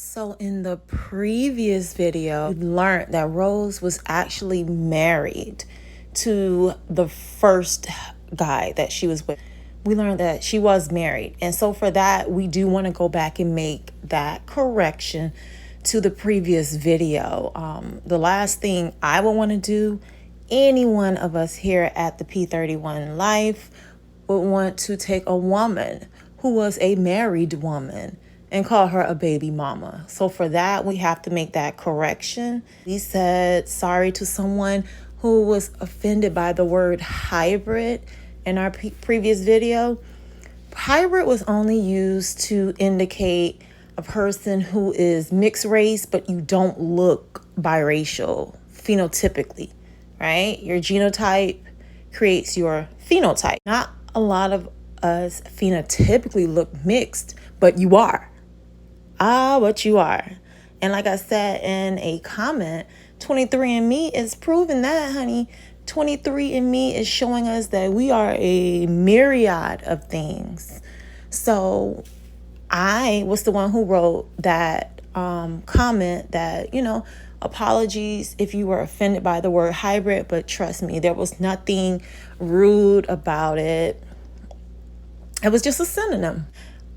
So in the previous video, we learned that Rose was actually married to the first guy that she was with. We learned that she was married. And so for that, we do want to go back and make that correction to the previous video. The last thing I would want to do, any one of us here at the P31 Life would want to take a woman who was a married woman and call her a baby mama. So for that, we have to make that correction. We said sorry to someone who was offended by the word hybrid in our previous video. Hybrid was only used to indicate a person who is mixed race, but you don't look biracial phenotypically, right? Your genotype creates your phenotype. Not a lot of us phenotypically look mixed, but you are. But you are. And like I said in a comment, 23andMe is proving that, honey. 23andMe is showing us that we are a myriad of things. So I was the one who wrote that comment that, apologies if you were offended by the word hybrid, but trust me, there was nothing rude about it. It was just a synonym.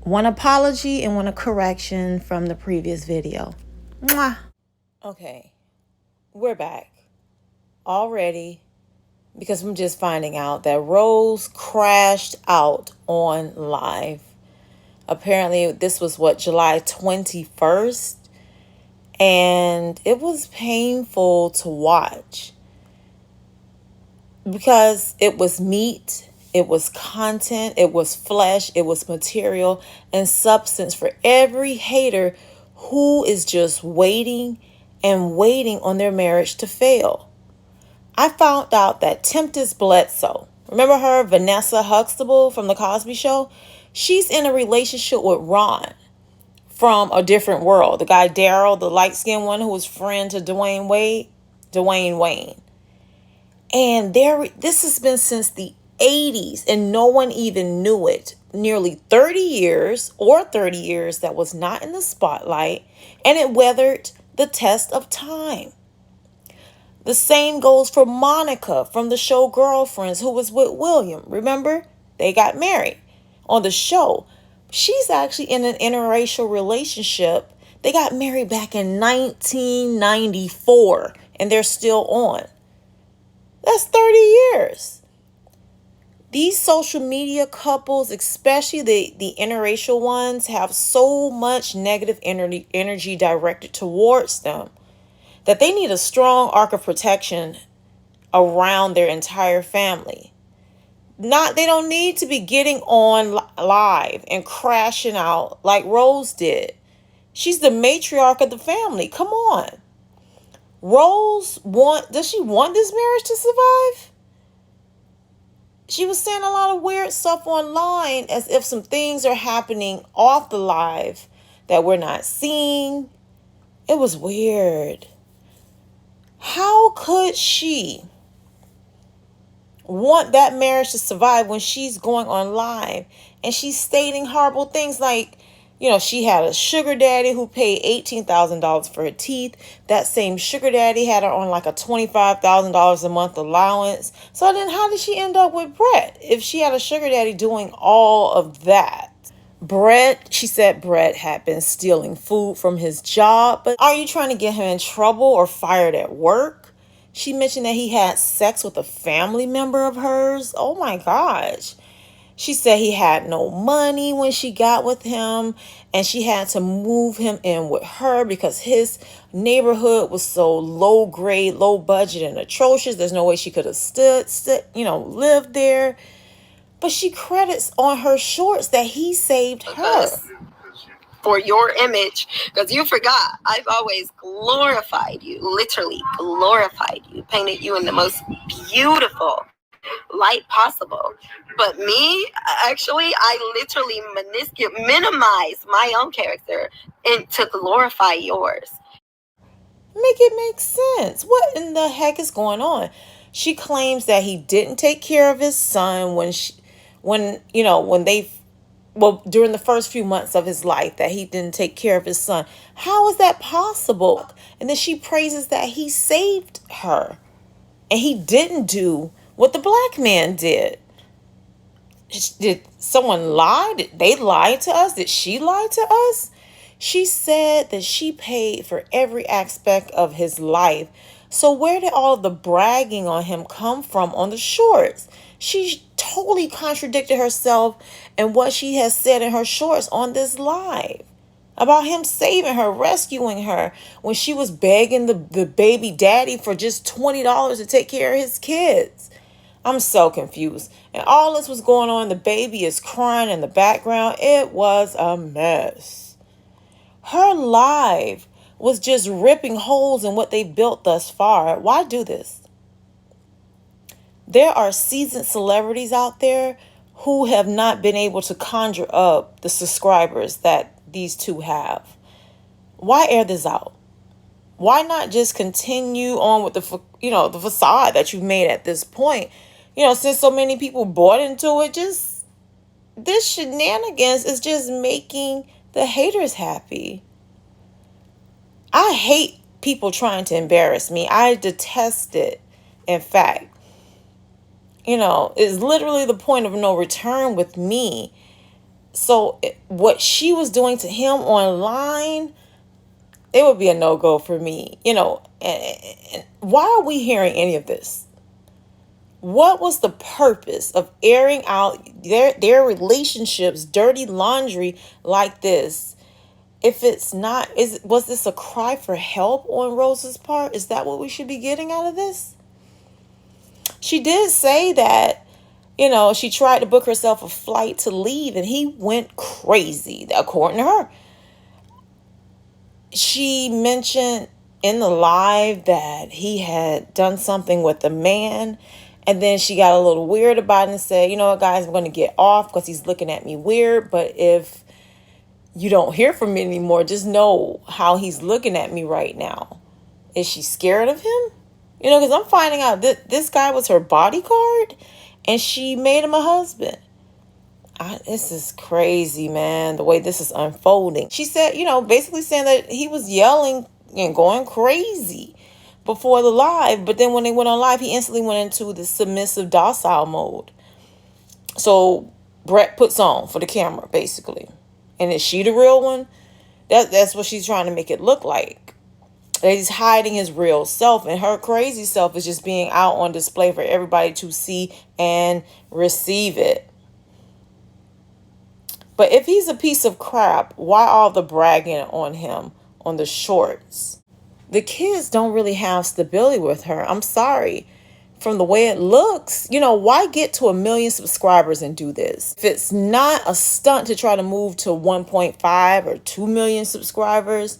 One apology and one correction from the previous video. Mwah. Okay, we're back already because I'm just finding out that Rose crashed out on live. Apparently, this was July 21st, and it was painful to watch because it was meat. It was content, it was flesh, it was material and substance for every hater who is just waiting and waiting on their marriage to fail. I found out that Tempest Bledsoe, remember her, Vanessa Huxtable from The Cosby Show? She's in a relationship with Ron from A Different World. The guy Daryl, the light-skinned one who was friend to Dwayne Wayne. And this has been since the 80s, and no one even knew it. Nearly 30 years that was not in the spotlight, and it weathered the test of time. The same goes for Monica from the show Girlfriends, who was with William. Remember? They got married on the show. She's actually in an interracial relationship. They got married back in 1994, and they're still on. That's 30 years. These social media couples, especially the interracial ones, have so much negative energy directed towards them that they need a strong arc of protection around their entire family. They don't need to be getting on live and crashing out like Rose did. She's the matriarch of the family. Come on. Does she want this marriage to survive? She was saying a lot of weird stuff online as if some things are happening off the live that we're not seeing. It was weird. How could she want that marriage to survive when she's going on live and she's stating horrible things like, she had a sugar daddy who paid $18,000 for her teeth. That same sugar daddy had her on like a $25,000 a month allowance. So then how did she end up with Brett if she had a sugar daddy doing all of that? She said Brett had been stealing food from his job. But are you trying to get him in trouble or fired at work? She mentioned that he had sex with a family member of hers. Oh my gosh. She said he had no money when she got with him, and she had to move him in with her because his neighborhood was so low grade, low budget, and atrocious. There's no way she could have lived there. But she credits on her shorts that he saved her. For your image, because you forgot, I've always glorified you, literally glorified you, painted you in the most beautiful light possible. But me, actually, I literally minimize my own character and to glorify yours. Make it make sense. What in the heck is going on? She claims that he didn't take care of his son when they well, during the first few months of his life, that he didn't take care of his son. How is that possible? And then she praises that he saved her. And he didn't do what the black man did. Did someone lie? Did they lie to us? Did she lie to us? She said that she paid for every aspect of his life. So where did all the bragging on him come from on the shorts? She totally contradicted herself and what she has said in her shorts on this live about him saving her, rescuing her when she was begging the baby daddy for just $20 to take care of his kids. I'm so confused. And all this was going on. The baby is crying in the background. It was a mess. Her live was just ripping holes in what they built thus far. Why do this? There are seasoned celebrities out there who have not been able to conjure up the subscribers that these two have. Why air this out? Why not just continue on with the facade that you've made at this point? Since so many people bought into it, just this shenanigans is just making the haters happy. I hate people trying to embarrass me. I detest it. In fact, it's literally the point of no return with me. So what she was doing to him online, it would be a no-go for me. And why are we hearing any of this? What was the purpose of airing out their relationships, dirty laundry like this? If it's not, was this a cry for help on Rose's part? Is that what we should be getting out of this? She did say that, she tried to book herself a flight to leave and he went crazy, according to her. She mentioned in the live that he had done something with the man. And then she got a little weird about it and said, you know what, guys, I'm going to get off because he's looking at me weird. But if you don't hear from me anymore, just know how he's looking at me right now. Is she scared of him? Because I'm finding out that this guy was her bodyguard and she made him a husband. This is crazy, man, the way this is unfolding. She said, basically saying that he was yelling and going crazy before the live. But then when they went on live, he instantly went into the submissive, docile mode. So Brett puts on for the camera, basically. And is she the real one? That's what she's trying to make it look like. That he's hiding his real self. And her crazy self is just being out on display for everybody to see and receive it. But if he's a piece of crap, why all the bragging on him on the shorts? The kids don't really have stability with her. I'm sorry. From the way it looks, why get to 1 million subscribers and do this? If it's not a stunt to try to move to 1.5 or 2 million subscribers,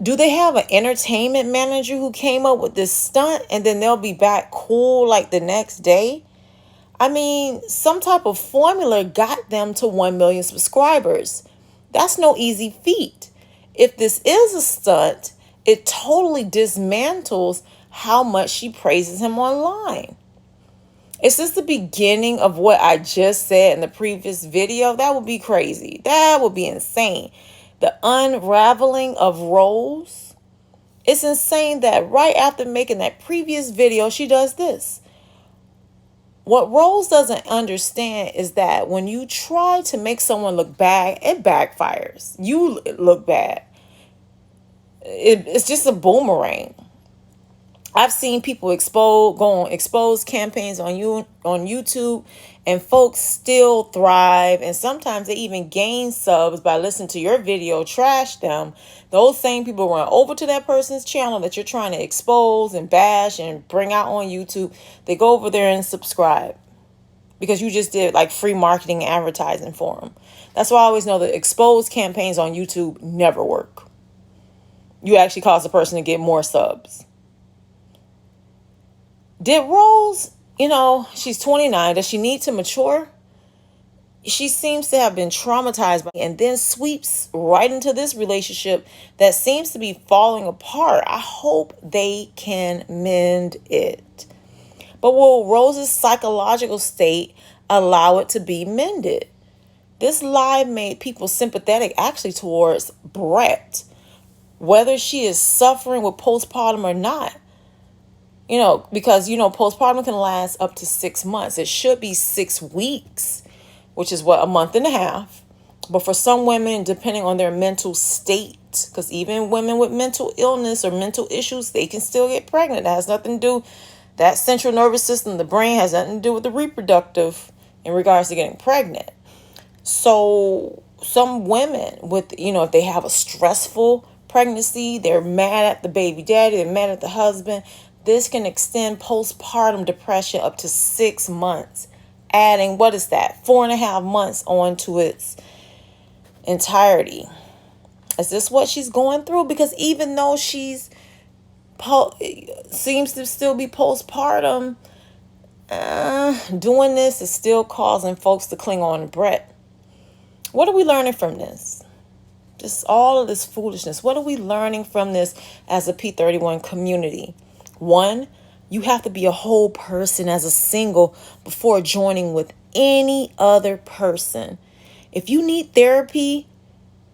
do they have an entertainment manager who came up with this stunt and then they'll be back cool like the next day? I mean, some type of formula got them to 1 million subscribers. That's no easy feat. If this is a stunt, it totally dismantles how much she praises him online. Is this the beginning of what I just said in the previous video? That would be crazy. That would be insane. The unraveling of Rose. It's insane that right after making that previous video, she does this. What Rose doesn't understand is that when you try to make someone look bad, it backfires. You look bad. It's just a boomerang. I've seen people go on expose campaigns on YouTube, and folks still thrive. And sometimes they even gain subs by listening to your video, trash them. Those same people run over to that person's channel that you're trying to expose and bash and bring out on YouTube. They go over there and subscribe because you just did like free marketing and advertising for them. That's why I always know that expose campaigns on YouTube never work. You actually cause the person to get more subs. Did Rose, she's 29. Does she need to mature? She seems to have been traumatized and then sweeps right into this relationship that seems to be falling apart. I hope they can mend it. But will Rose's psychological state allow it to be mended? This lie made people sympathetic actually towards Brett, whether she is suffering with postpartum or not. Because, postpartum can last up to 6 months. It should be 6 weeks, which is a month and a half. But for some women, depending on their mental state, because even women with mental illness or mental issues, they can still get pregnant. That has nothing to do, that central nervous system, the brain, has nothing to do with the reproductive in regards to getting pregnant. So some women with, if they have a stressful pregnancy, they're mad at the baby daddy, they're mad at the husband, this can extend postpartum depression up to 6 months, adding, 4.5 months onto its entirety. Is this what she's going through? Because even though she's seems to still be postpartum, doing this is still causing folks to cling on to Brett. What are we learning from this? Just all of this foolishness. What are we learning from this as a P31 community? 1, you have to be a whole person as a single before joining with any other person. If you need therapy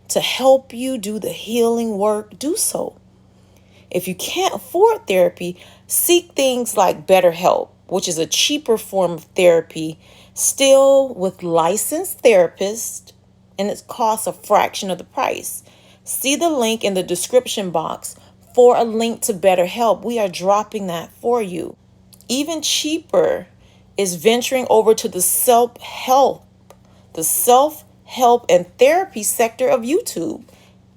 to help you do the healing work, do so. If you can't afford therapy, seek things like BetterHelp, which is a cheaper form of therapy, still with licensed therapists, and it costs a fraction of the price. See the link in the description box for a link to BetterHelp. We are dropping that for you. Even cheaper is venturing over to the self-help and therapy sector of YouTube.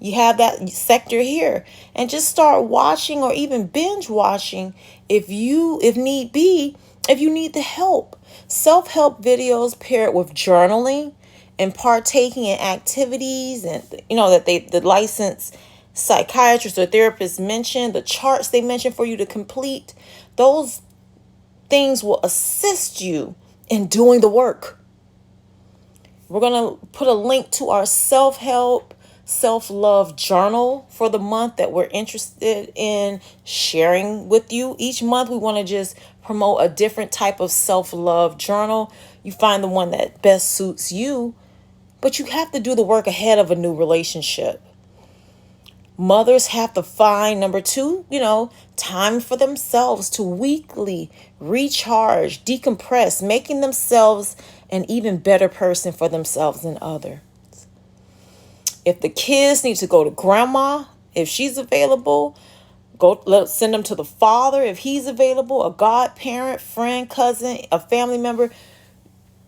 You have that sector here, and just start watching or even binge watching if need be, if you need the help. Self-help videos paired with journaling and partaking in activities, and that the licensed psychiatrists or therapists mention, the charts they mention for you to complete, those things will assist you in doing the work. We're going to put a link to our self-help, self-love journal for the month that we're interested in sharing with you. Each month we want to just promote a different type of self-love journal. You find the one that best suits you, but you have to do the work ahead of a new relationship. Mothers have to find, number 2, time for themselves to weekly recharge, decompress, making themselves an even better person for themselves and others. If the kids need to go to grandma, if she's available, send them to the father if he's available, a godparent, friend, cousin, a family member.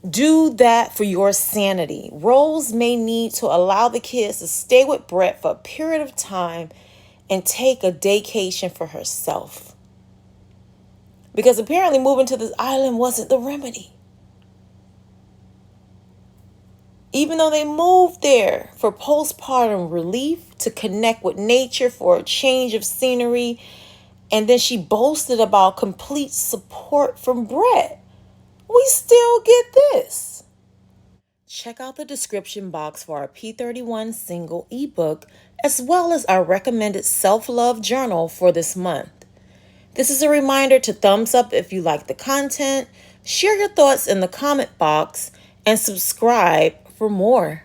Do that for your sanity. Rose may need to allow the kids to stay with Brett for a period of time and take a daycation for herself. Because apparently moving to this island wasn't the remedy. Even though they moved there for postpartum relief, to connect with nature, for a change of scenery, and then she boasted about complete support from Brett, we still get this. Check out the description box for our P31 single ebook, as well as our recommended self-love journal for this month. This is a reminder to thumbs up if you like the content, share your thoughts in the comment box, and subscribe for more.